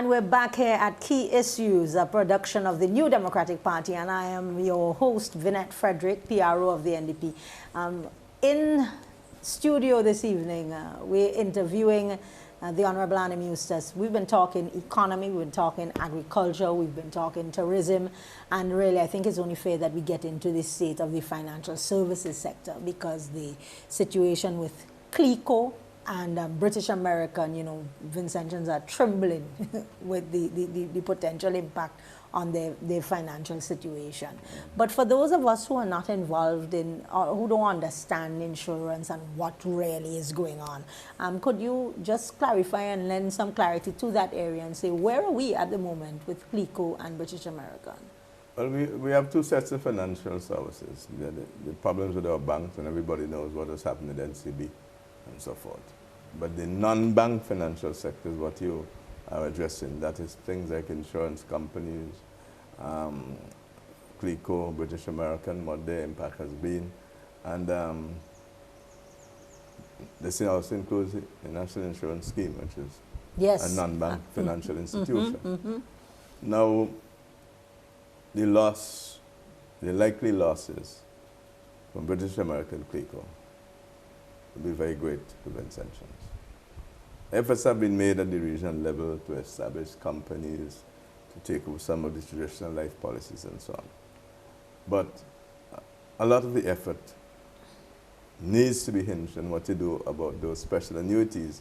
And we're back here at Key Issues, a production of the New Democratic Party, and I am your host, Vincent Frederick, PRO of the NDP. In studio this evening, we're interviewing the Honorable Arnhim Eustace. We've been talking economy, we've been talking agriculture, we've been talking tourism, and really I think it's only fair that we get into the state of the financial services sector, because the situation with CLICO and British American, you know, Vincentians are trembling with the potential impact on their financial situation. But for those of us who are not involved in, or who don't understand insurance and what really is going on, could you just clarify and lend some clarity to that area and say, where are we at the moment with CLICO and British American? Well, we have two sets of financial services. The problems with our banks, and everybody knows what has happened with NCB and so forth. But the non-bank financial sector is what you are addressing. That is things like insurance companies, CLICO, British American, what their impact has been. And this also includes the National Insurance Scheme, which is a non-bank financial institution. Now, the likely losses from British American CLICO will be very great to Vincentians. Efforts have been made at the regional level to establish companies, to take over some of the traditional life policies and so on. But a lot of the effort needs to be hinged on what to do about those special annuities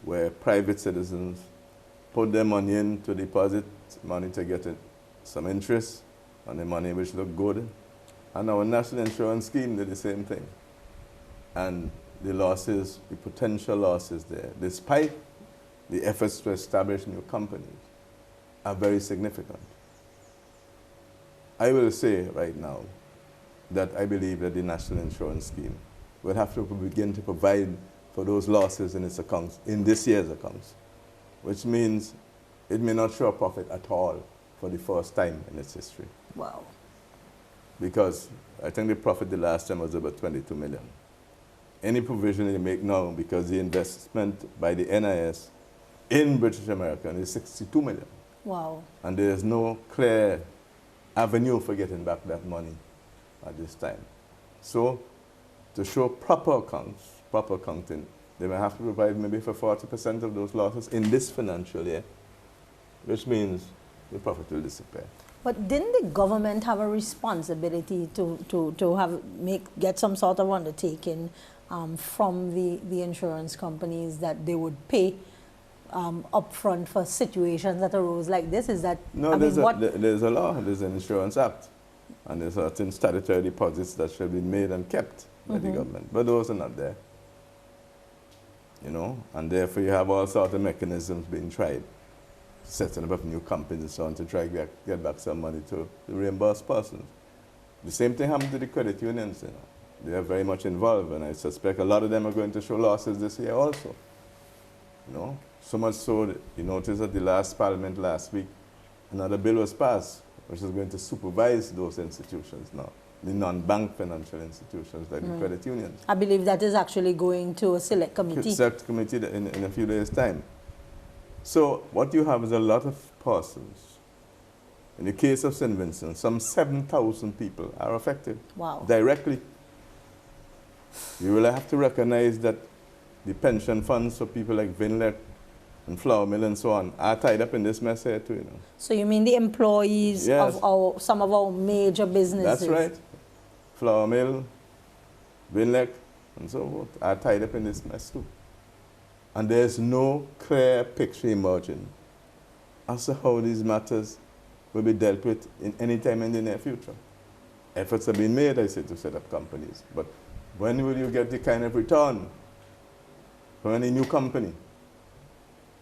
where private citizens put their money in to deposit money to get some interest on the money, which look good. And our national insurance scheme did the same thing. And the losses, the potential losses there, despite the efforts to establish new companies, are very significant. I will say right now that I believe that the National Insurance Scheme will have to begin to provide for those losses in its accounts, in this year's accounts, which means it may not show a profit at all for the first time in its history. Wow. Because I think the profit the last time was about 22 million. Any provision they make now, because the investment by the NIS in British American is 62 million. Wow. And there is no clear avenue for getting back that money at this time. So to show proper accounts, proper accounting, they may have to provide maybe for 40% of those losses in this financial year, which means the profit will disappear. But didn't the government have a responsibility to get some sort of undertaking from the insurance companies that they would pay upfront for situations that arose like this? Is that no? There's a law. There's an Insurance Act, and there's certain statutory deposits that should be made and kept by the government. But those are not there. You know, and therefore you have all sorts of mechanisms being tried, setting up new companies and so on to try to get back some money to reimburse persons. The same thing happened to the credit unions. You know, they are very much involved, and I suspect a lot of them are going to show losses this year also. You know, so much so that you notice at the last parliament last week, another bill was passed, which is going to supervise those institutions now, the non-bank financial institutions like the credit unions. I believe that is actually going to a select committee. Select committee in a few days' time. So what you have is a lot of persons. In the case of St. Vincent, some 7,000 people are affected. Wow. Directly. You will have to recognize that the pension funds for people like Vinlet and Flour Mill and so on are tied up in this mess here too, you know. So you mean the employees of some of our major businesses? That's right. Flour Mill, Vinlet, and so forth are tied up in this mess too. And there's no clear picture emerging as to how these matters will be dealt with in any time in the near future. Efforts have been made, I say, to set up companies. But when will you get the kind of return from any new company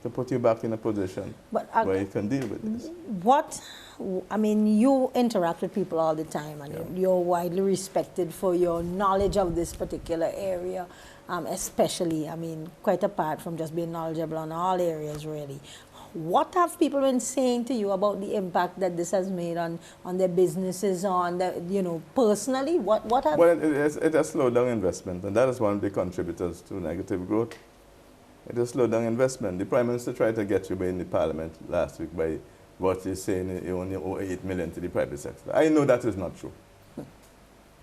to put you back in a position where you can deal with this? I mean, you interact with people all the time, and you're widely respected for your knowledge of this particular area. Especially, I mean, quite apart from just being knowledgeable on all areas, really. What have people been saying to you about the impact that this has made on their businesses, on the, you know, personally? What have... Well, it has slowed down investment, and that is one of the contributors to negative growth. It will slow down investment. The Prime Minister tried to get you in the Parliament last week by what he's saying, he only owe 8 million to the private sector. I know that is not true.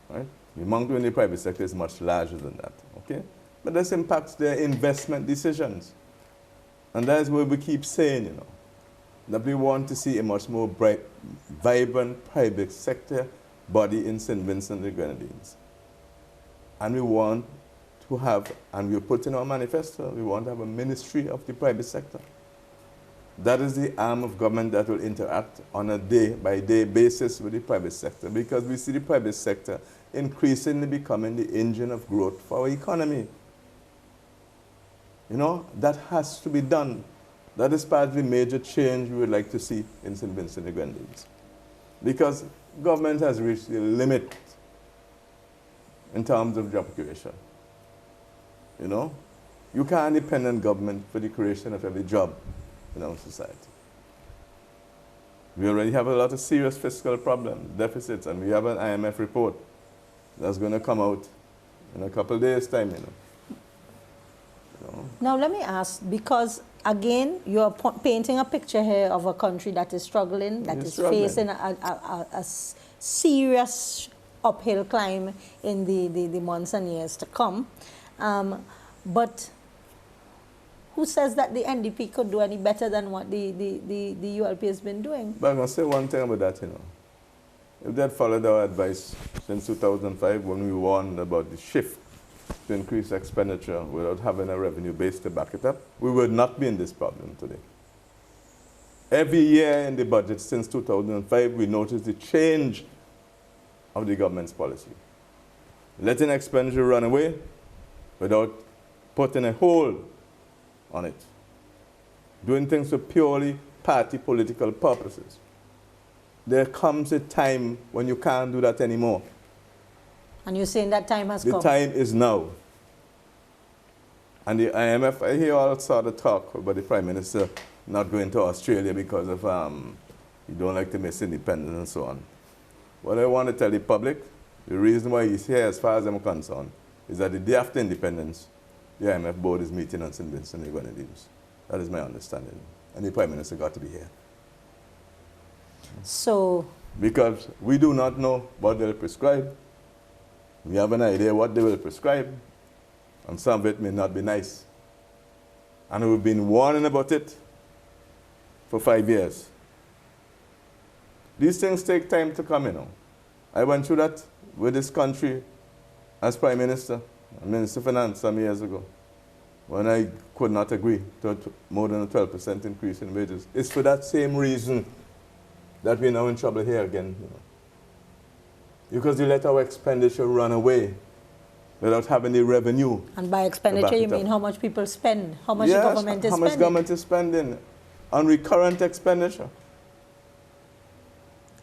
Right? The amount in the private sector is much larger than that. Okay? But this impacts their investment decisions. And that is what we keep saying, you know, that we want to see a much more bright, vibrant private sector body in St. Vincent and the Grenadines. And we want to have, and we put in our manifesto, we want to have a ministry of the private sector. That is the arm of government that will interact on a day-by-day basis with the private sector, because we see the private sector increasingly becoming the engine of growth for our economy. You know, that has to be done. That is part of the major change we would like to see in St. Vincent and the Grenadines. Because government has reached the limit in terms of job creation. You know, you can't depend on government for the creation of every job in our society. We already have a lot of serious fiscal problems, deficits, and we have an IMF report that's going to come out in a couple of days' time, you know. Now let me ask, because again, you're painting a picture here of a country that is struggling, that is facing a serious uphill climb in the months and years to come. But who says that the NDP could do any better than what the ULP has been doing? But I'm going to say one thing about that, you know. If they had followed our advice since 2005 when we warned about the shift to increase expenditure without having a revenue base to back it up, we would not be in this problem today. Every year in the budget since 2005, we noticed the change of the government's policy. Letting expenditure run away without putting a hold on it. Doing things for purely party political purposes. There comes a time when you can't do that anymore. And you're saying that time has come? The time is now. And the IMF, I hear all sort of talk about the Prime Minister not going to Australia because of he don't like to miss independence and so on. What I want to tell the public, the reason why he's here, as far as I'm concerned, is that the day after independence, the IMF board is meeting on St. Vincent and the Grenadines. That is my understanding. And the Prime Minister got to be here. So? Because we do not know what they'll prescribe. We have an idea what they will prescribe, and some of it may not be nice. And we've been warning about it for 5 years. These things take time to come, you know. I went through that with this country as Prime Minister and Minister of Finance some years ago, when I could not agree to more than a 12% increase in wages. It's for that same reason that we're now in trouble here again, you know. Because we let our expenditure run away without having the revenue. And by expenditure, you mean how much people spend? How much the government is spending? How much government is spending on recurrent expenditure.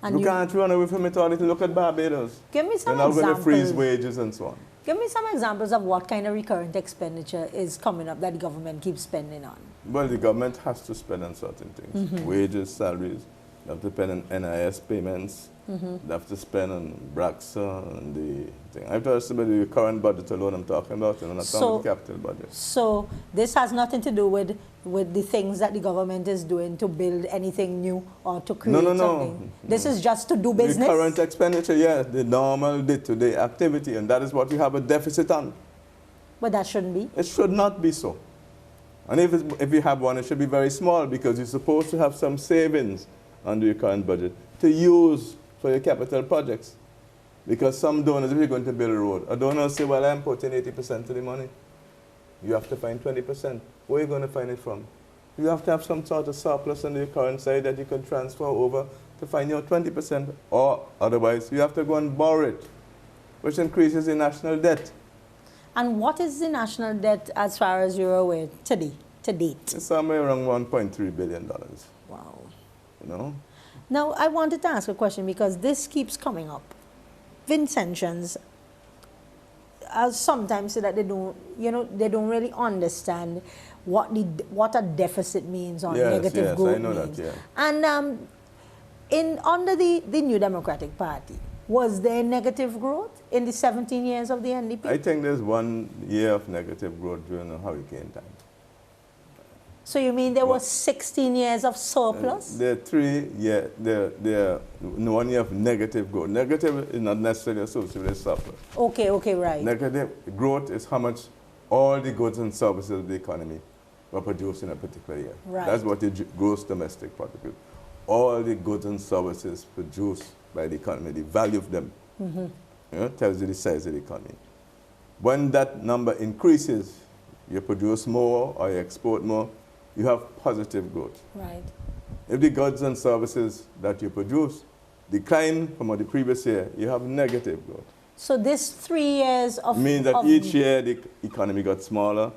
And you can't run away from it all. Look at Barbados. Give me some examples. They're now going to freeze wages and so on. Give me some examples of what kind of recurrent expenditure is coming up that the government keeps spending on. Well, the government has to spend on certain things. Wages, salaries. They have to spend on NIS payments. They have to spend on Braxa and the thing. I've told somebody the current budget alone I'm talking about, and I'm not talking about the capital budget. So this has nothing to do with the things that the government is doing to build anything new or to create something? This is just to do business? The current expenditure, yes, the normal day-to-day activity, and that is what you have a deficit on. But that shouldn't be? It should not be so. And if you have one, it should be very small, because you're supposed to have some savings under your current budget to use for your capital projects. Because some donors, if you're going to build a road, a donor say, well, I'm putting 80% of the money. You have to find 20%. Where are you going to find it from? You have to have some sort of surplus on the current side that you can transfer over to find your 20%. Or otherwise, you have to go and borrow it, which increases the national debt. And what is the national debt as far as you're aware today, to date? It's somewhere around $1.3 billion. Wow. You know? Now, I wanted to ask a question because this keeps coming up. Vincentians sometimes say that they don't, they don't really understand what a deficit means or negative growth means. That, yeah. And under the New Democratic Party, was there negative growth in the 17 years of the NDP? I think there's 1 year of negative growth during the hurricane time. So you mean there was 16 years of surplus? There are 3 years, there 1 year of negative growth. Negative is not necessarily associated with surplus. Okay, right. Negative growth is how much all the goods and services of the economy were produced in a particular year. Right. That's what the gross domestic product is. All the goods and services produced by the economy, the value of them, tells you the size of the economy. When that number increases, you produce more or you export more, you have positive growth. Right. If the goods and services that you produce decline from the previous year, you have negative growth. So this 3 years of... Means that each year the economy got smaller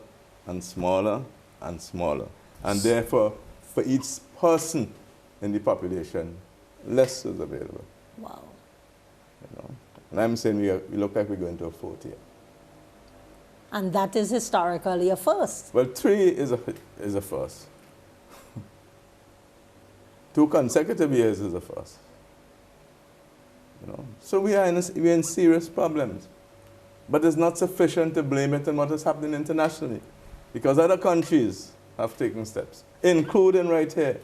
and smaller and smaller. And therefore, for each person in the population, less is available. Wow. You know? And I'm saying we look like we're going to a 4th year. And that is historically a first. Well, 3 is a first. 2 consecutive years is a first. You know? So we're in serious problems. But it's not sufficient to blame it on what is happening internationally. Because other countries have taken steps, including right here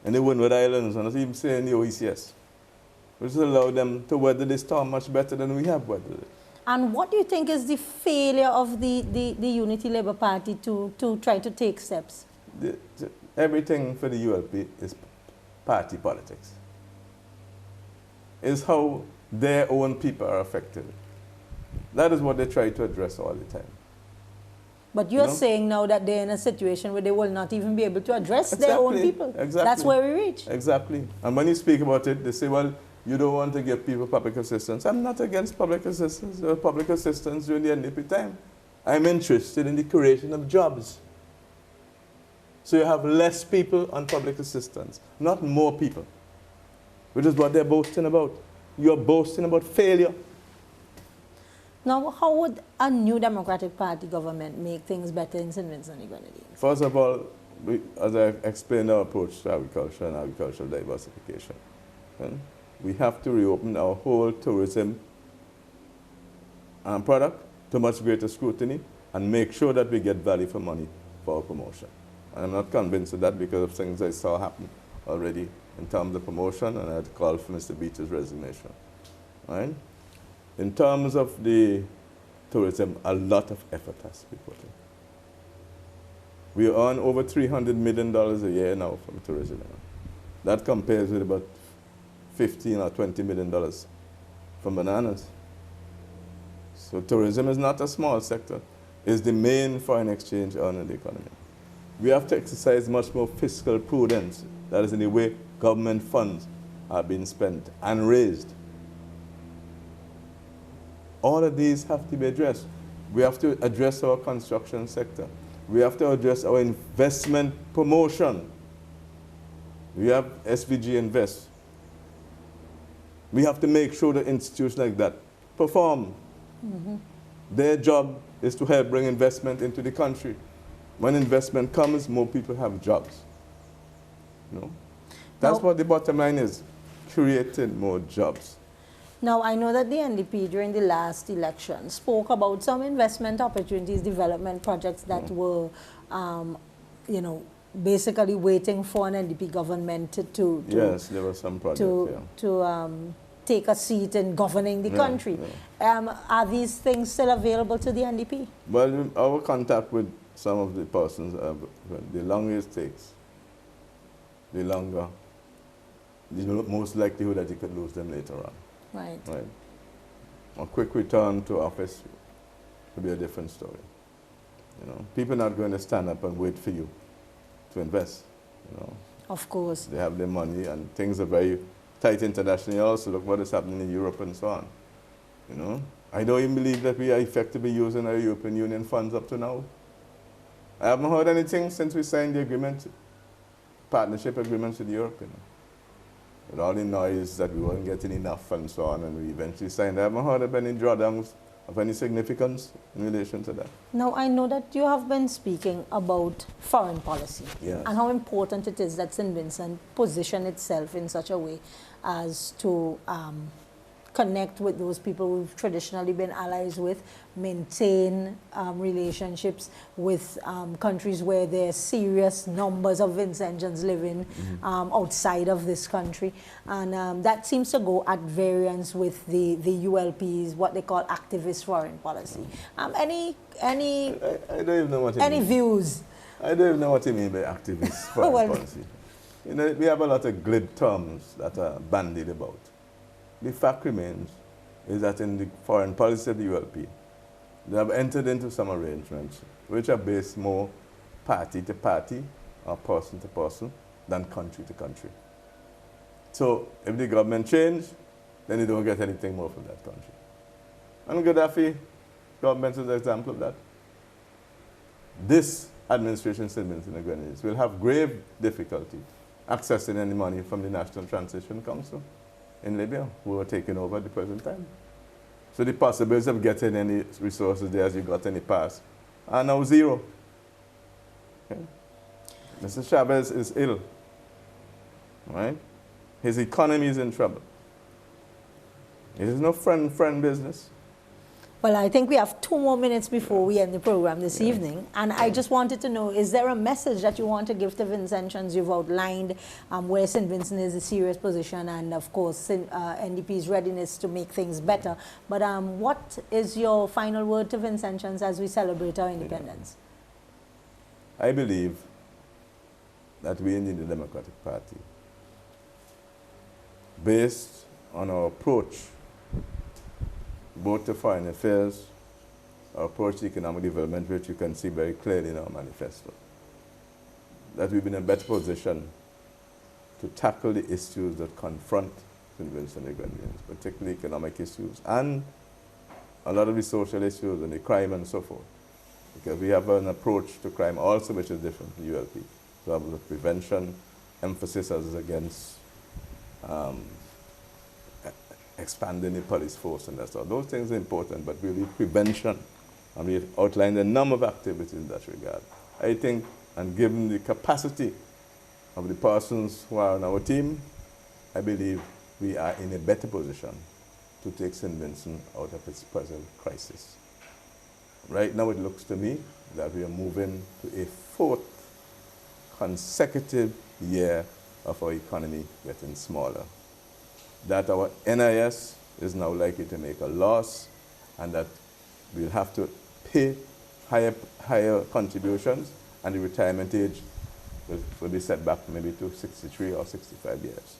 in the Windward Islands, and not even saying the OECS, which has allowed them to weather the storm much better than we have weathered it. And what do you think is the failure of the Unity Labour Party to try to take steps? Everything for the ULP is party politics. It's how their own people are affected. That is what they try to address all the time. But you're saying now that they're in a situation where they will not even be able to address their own people. Exactly. That's where we reach. Exactly. And when you speak about it, they say, well, you don't want to give people public assistance. I'm not against public assistance. There was public assistance during the NDP time. I'm interested in the creation of jobs. So you have less people on public assistance, not more people, which is what they're boasting about. You're boasting about failure. Now, how would a new Democratic Party government make things better in St. Vincent and the Grenadines? First of all, as I explained our approach to agriculture and agricultural diversification, we have to reopen our whole tourism product to much greater scrutiny and make sure that we get value for money for our promotion. And I'm not convinced of that because of things I saw happen already in terms of promotion, and I had called for Mr. Beach's resignation. Right? In terms of the tourism, a lot of effort has to be put in. We earn over $300 million a year now from tourism. That compares with about $15 or $20 million from bananas. So tourism is not a small sector. It's the main foreign exchange earner in the economy. We have to exercise much more fiscal prudence. That is in the way government funds are being spent and raised. All of these have to be addressed. We have to address our construction sector. We have to address our investment promotion. We have SVG Invest. We have to make sure that institutions like that perform. Their job is to help bring investment into the country. When investment comes, more people have jobs. You know? That's what the bottom line is, creating more jobs. Now, I know that the NDP during the last election spoke about some investment opportunities, development projects that were, you know, basically waiting for an NDP government to yes, there were some projects, to take a seat in governing the country. Are these things still available to the NDP? Well, our contact with some of the persons, the longer it takes, the longer, the most likelihood that you could lose them later on. Right. Right. A quick return to office could be a different story. You know, people are not going to stand up and wait for you to invest. You know, of course. They have their money, and things are very tight internationally. Also, look what is happening in Europe and so on. You know, I don't even believe that we are effectively using our European Union funds up to now. I haven't heard anything since we signed the agreement, partnership agreements with Europe. You know. With all the noise that we weren't getting enough and so on, and we eventually signed. I haven't heard of any drawdowns of any significance in relation to that. Now, I know that you have been speaking about foreign policy and how important it is that St. Vincent position itself in such a way as to connect with those people we've traditionally been allies with, maintain relationships with countries where there's serious numbers of Vincentians living outside of this country. And that seems to go at variance with the ULP's, what they call activist foreign policy. I don't even know what any views? I don't even know what you mean by activist foreign policy. You know, we have a lot of glib terms that are bandied about. The fact remains is that in the foreign policy of the ULP, they have entered into some arrangements which are based more party to party or person to person than country to country. So if the government change, then you don't get anything more from that country. And Gaddafi government is an example of that. This administration settlement in the Grenadines will have grave difficulty accessing any money from the National Transition Council in Libya, who were taking over at the present time. So the possibilities of getting any resources there as you got in the past are now zero. Okay? Mr. Chavez is ill, right? His economy is in trouble. It is no friend business. Well, I think we have 2 more minutes before we end the program this evening. And I just wanted to know, is there a message that you want to give to Vincentians? You've outlined where St. Vincent is a serious position and, of course, NDP's readiness to make things better. But what is your final word to Vincentians as we celebrate our independence? I believe that we in the Democratic Party, based on our approach both to foreign affairs, our approach to economic development, which you can see very clearly in our manifesto, that we've been in a better position to tackle the issues that confront St. Vincent and the Grenadines, particularly economic issues, and a lot of the social issues and the crime and so forth. Because we have an approach to crime also which is different from ULP. So the prevention, emphasis as against expanding the police force and that sort. Those things are important, but really prevention. And we've outlined a number of activities in that regard. I think, and given the capacity of the persons who are on our team, I believe we are in a better position to take St. Vincent out of its present crisis. Right now it looks to me that we are moving to a 4th consecutive year of our economy getting smaller. That our NIS is now likely to make a loss and that we'll have to pay higher contributions and the retirement age will be set back maybe to 63 or 65 years.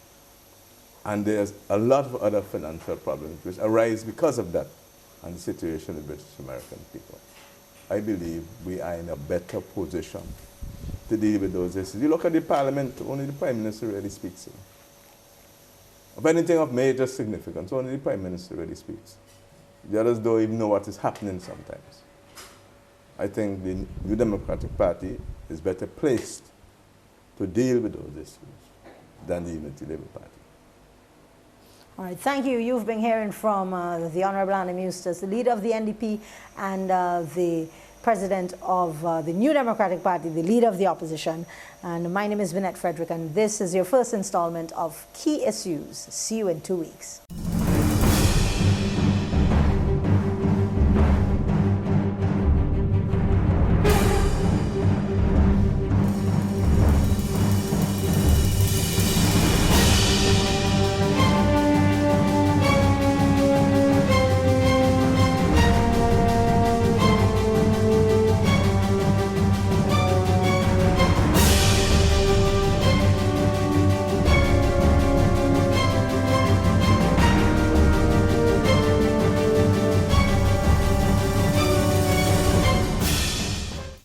And there's a lot of other financial problems which arise because of that and the situation of British American people. I believe we are in a better position to deal with those issues. You look at the Parliament, only the Prime Minister really speaks. Of anything of major significance, only the Prime Minister really speaks. The others don't even know what is happening sometimes. I think the New Democratic Party is better placed to deal with those issues than the Unity Labour Party. All right, thank you. You've been hearing from the Honorable Arnhim Eustace, the leader of the NDP and the president of the New Democratic Party, the leader of the opposition. And my name is Vincent Frederick, and this is your first installment of Key Issues. See you in 2 weeks.